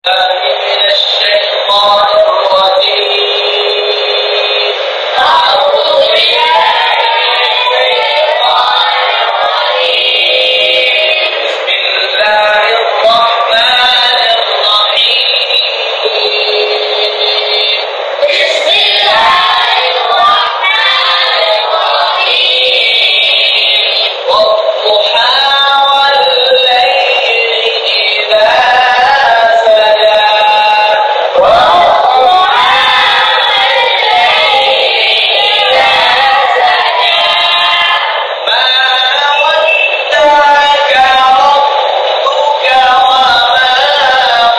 من الشيطان الرجيم. أعوذ بالله من الشيطان الرجيم. بسم الله الرحمن الرحيم. بسم الله الرحمن الرحيم. والضحى والليل إذا سجى. والضحى والليل إذا سجى. ما ودعك ربك وما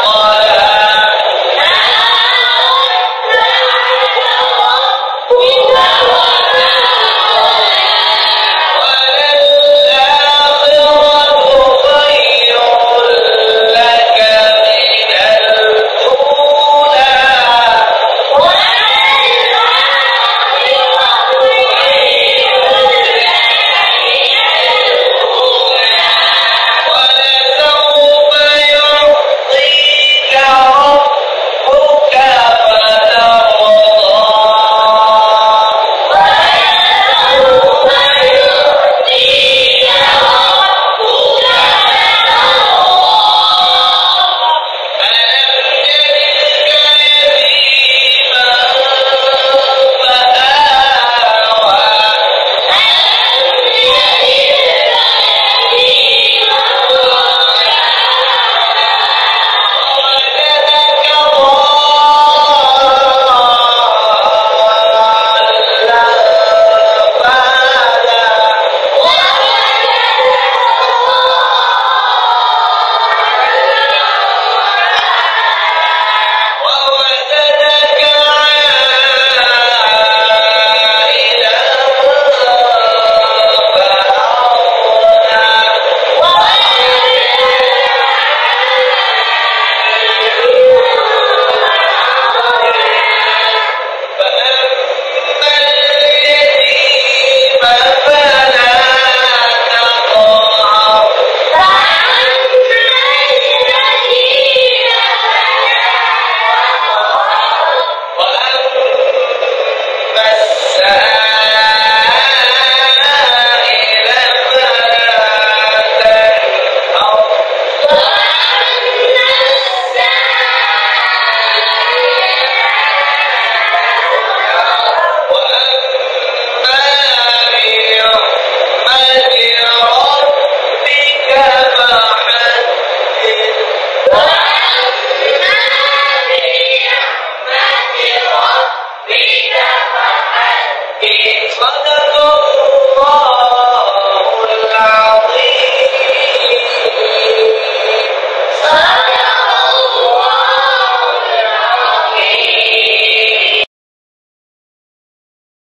قلى. ما ودعك ربك وما قلى. وللآخرة خير لك من الأولى. ولسوف يعطيك ربك فترضى. ألم يجدك يتيما فآوى. ووجدك ضالا فهدى. ووجدك عائلا فأغنى. فأما اليتيم فلا تقهر. وأما السائل فلا تنهر. وأما بنعمة ربك فحدث. صدق